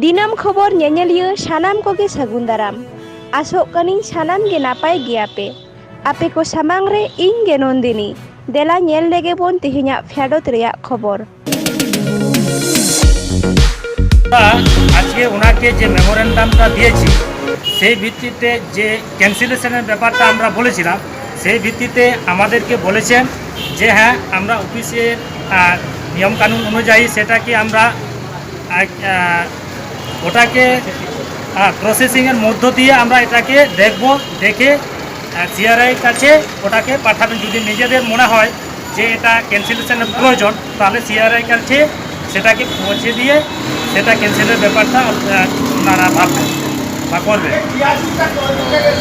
दिनम खबर ᱧᱮᱧᱮᱞᱤᱭᱟᱹ ᱥᱟᱱᱟᱢ ᱠᱚᱜᱮ ᱥᱟᱹᱜᱩᱱ ᱫᱟᱨᱟᱢ ᱟᱥᱚᱜ ᱠᱟᱹᱱᱤᱧ ᱥᱟᱱᱟᱢ ᱜᱮ ᱱᱟᱯᱟᱭ ᱜᱮᱭᱟᱯᱮ ᱟᱯᱮ ᱠᱚ ᱥᱟᱢᱟᱝ ᱨᱮ ᱤᱧ ᱜᱮ ᱱᱚᱱᱫᱤᱱᱤ ᱫᱮᱞᱟ ᱧᱮᱞ ᱞᱮᱜᱮ ᱵᱚᱱ ᱛᱮᱦᱮᱧᱟᱜ ফেরত ᱨᱮᱭᱟᱜ খবর। আজকে ওনাকে যে মেমোরেন্ডামটা দিয়েছি সেই ভিত্তিতে যে ক্যান্সেলেশনের ব্যাপারটা আমরা বলেছিলাম সেই ভিত্তিতে আমাদেরকে বলেছেন যে হ্যাঁ আমরা অফিসের নিয়মকানুন অনুযায়ী সেটাকে আমরা ওটাকে প্রসেসিংয়ের মধ্য দিয়ে আমরা এটাকে দেখব, দেখে সিআরআইয়ের কাছে ওটাকে পাঠাবেন। যদি নিজেদের মনে হয় যে এটা ক্যান্সেলেশনের প্রয়োজন তাহলে সিআরআইয়ের কাছে সেটাকে পৌঁছে দিয়ে সেটা ক্যান্সেলের ব্যাপারটা ওনারা ভাববেন বা করবেন।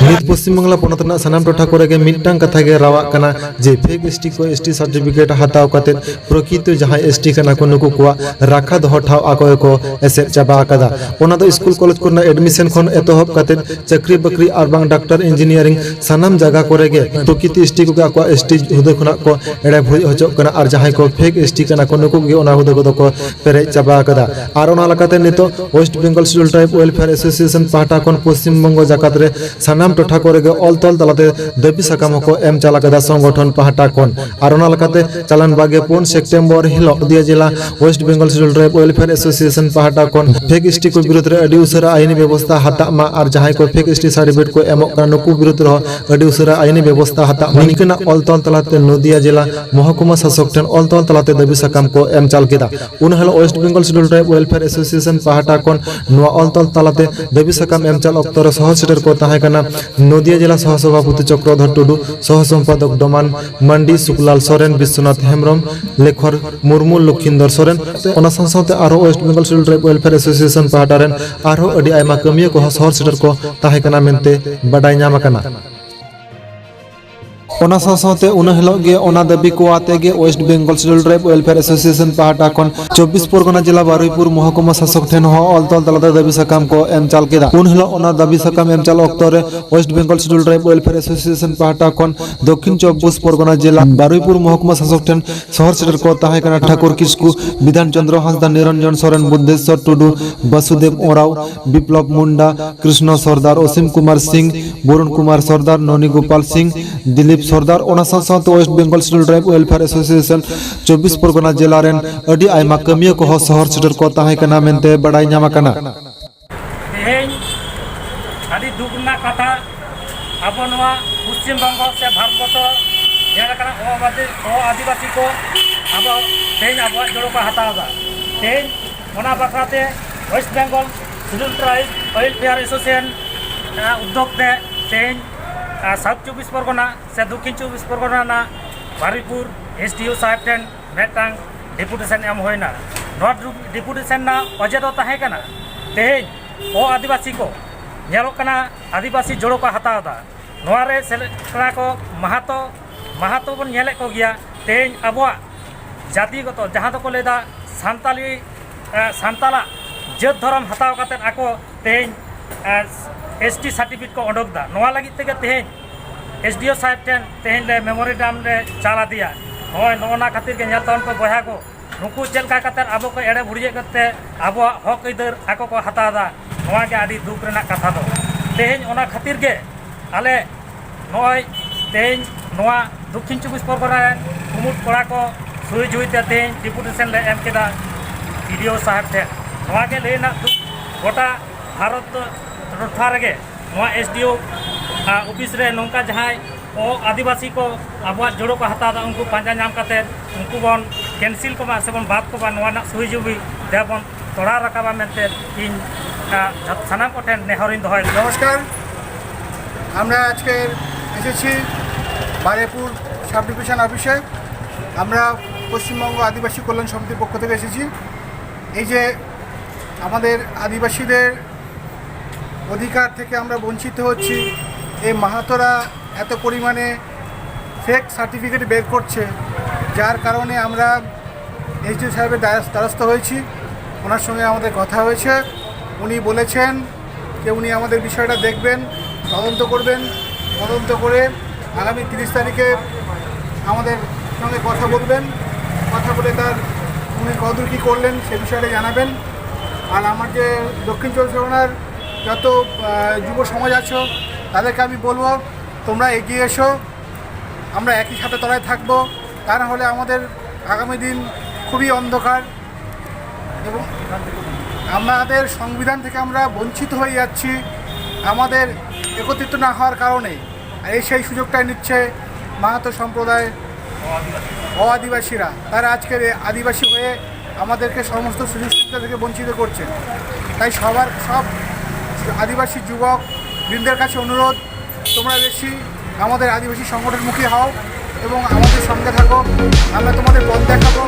নিত পশ্চিমবাংলা পনत रहा सानाम टोठा कोरेगे मिट्टांग कथा गे रावाग कना जे फेक एसटी को एसटी सर्टिफिकेट हताव कते प्रकृत जहां एसटी कना को नुकु को राखा दो ठाव आको को एसेट चाबा कदा ओना दो स्कूल कॉलेज कोना एडमिशन खन एतोहब कते चाकरी बकरी आर बांग डॉक्टर इंजीनियरिंग सानाम जगह कोरेगे प्रकृत एसटी को आको एसटी हुदे खना को एडा भुई हजो कना आर जहां को फेक एसटी कना को नुकु गे ओना हुदे को पेरे चाबा कदा आर ओना लकाते नितो West Bengal schedule tribe welfare association पाटा कोन पश्चिम बंग जाकात रे सानाम टोठा कोरेगे ऑल तल तलाते दबी सकाम को एम चाला कदा संगठन पाटा कोन आर ओना लकाते चालान बागे 5 सेप्टेम्बर हिलो दिया जिला West Bengal schedule tribe welfare association पाटा कोन फेक एसटी को विरुद्ध रे अडी उसरा आईनी व्यवस्था हता मा आर जहां को फेक एसटी सर्टिफिकेट को एमो का नुकु विरुद्ध रो अडी उसरा आईनी व्यवस्था हता निकना ऑल तल तलाते नदिया जिला महकुमा शासक ठन ऑल तल तलाते दबी सकाम को एम चाल केदा उन हलो West Bengal schedule tribe welfare association पाटा कोन नुआ ऑल तल तलाते दबी सकाम एम चाल अक्तर सह सेटर को ताहे कना नदिया जिला सह सभापति चक्रधर टुडू सह संपादक डमान मंडी सुकलाल सोरेन विश्वनाथ हेमरम लेखर मुर्मू लखिंदर सोरेन ओना संसाते आरो West Bengal schedule tribe welfare association पाटारेन आरो अडी आयमा कमिया को सह सेटर को ताहे कना मेनते बडाय ᱧᱟᱢ कना ओना साथे उन हिलोग गे ओना दाबी को आते गे West Bengal schedule tribe welfare association पाटा कोन 24 परगना जिला बारुईपुर महकुमा शासक ठेन हो ऑल तल तलाते दाबी सकाम को एम चाल केदा उन हिलो ओना दाबी सकाम एम चाल अक्तरे West Bengal schedule tribe welfare association पाटा कोन दक्षिण 24 परगना जिला बारुईपुर महकुमा शासक ठेन शहर सेटर को ताहे कना ठाकुर किस्कु विधान चंद्र हांसदा निरंजन सोरेन बुद्धेश्वर टुडू वसुदेव ओराव विप्लव मुंडा कृष्ण सरदार असीम कुमार सिंह वरुण कुमार सरदार ननी गोपाल सिंह दिलीप सरदार ओना साथ West Bengal schedule tribe welfare association 24 Pargana जिला रेन अडी आयमा कमिया को शहर सेटर को ताहे कना मेनते बडाय ᱧᱟᱢ कना तेहेñ आदि दुगना कथा अब नवा पश्चिम बंग से भारत जेलकना आदिवासी को अब तेहेñ अब जोड़ो को हतावा तेहेñ ओना बखराते West Bengal schedule tribe welfare association उद्योग ने तेहेñ साउथ 24 परगना से दक्षिण 24 परगना बारुईपुर SDO साहेब ठेन मेटांग डेपुटेशन एम होइना नोआ डेपुटेशन ना अजे दो ताहे कना तेहेñ ओ आदिवासी को नेलोकना आदिवासी जोड़ो को हतावदा नोआ रे सेलेक्टरा को महातो बन नेले को गया तेहेñ अबवा जातिगत जहां तो को लेदा सांताली सांताला जात धर्म हताव काते आको तेहेñ एसटी सर्टिफिकेट को ओडोकदा नोआ लगी तेगे तेहेñ SDO साहेब ठेन तेहेñ ले मेमोरेंडम ले चाला दिया होय नोना खातिर के नेलतन को बहा को नुकु चेलका काते आबो को एड़े बुड़िए करते आबो हक इधर आको को हतादा नोआ के आदि दुख रेना कथा दो तेहेñ ओना खातिर के आले नोय तेहेñ नोआ दक्षिण 24 परगना कुमुट कोड़ा को सुई जुईते तेहेñ डेपुटेशन ले एम केदा SDO साहेब ठेन नोआ के लेना गोटा भारत टोठा रगे नोआ SDO ऑफिस रे नौका जहां ओ आदिवासी को अब जोड़ो को हतादा उनको पांजा नाम करते उनको बन कैंसिल को से बन बात को नोआ सुई जुबी देबन तोड़ा रकाबा मेनते इन सानाम को ठेन नेहरिन दहय। नमस्कार আমরা আজকে এসেছি বারুইপুর সাব ডিভিশন অফিসে আমরা পশ্চিমবঙ্গ আদিবাসী কল্যাণ সমিতির পক্ষ থেকে এসেছি এই যে আমাদের আদিবাসীদের অধিকার থেকে আমরা বঞ্চিত হচ্ছি এই মাহাতোরা এত পরিমাণে ফেক সার্টিফিকেট বের করছে যার কারণে আমরা SDO সাহেবের দ্বারস্থ হয়েছি ওনার সঙ্গে আমাদের কথা হয়েছে উনি বলেছেন যে উনি আমাদের বিষয়টা দেখবেন তদন্ত করবেন তদন্ত করে আগামী 30 তারিখে আমাদের সঙ্গে কথা বলবেন কথা বলে তার উনি কতদূর কী করলেন সে বিষয়টা জানাবেন আর আমার যে দক্ষিণ চব্বিশ পরগনার যত যুব সমাজ আছো তাদেরকে আমি বলবো তোমরা এগিয়ে এসো, আমরা একই সাথে তলায় থাকবো। তা না হলে আমাদের আগামী দিন খুবই অন্ধকার এবং আমাদের সংবিধান থেকে আমরা বঞ্চিত হয়ে যাচ্ছি আমাদের একত্রিত না হওয়ার কারণে। আর এই সেই সুযোগটাই নিচ্ছে মাহাতো সম্প্রদায় ও আদিবাসীরা। তারা আজকের আদিবাসী হয়ে আমাদেরকে সমস্ত সুযোগ সুবিধা থেকে বঞ্চিত করছে। তাই সব আদিবাসী যুবক বৃন্দের কাছে অনুরোধ, তোমরা বেশি আমাদের আদিবাসী সংগঠনমুখী হও এবং আমাদের সঙ্গে থাকো। আমরা তোমাদের পথ দেখাবো।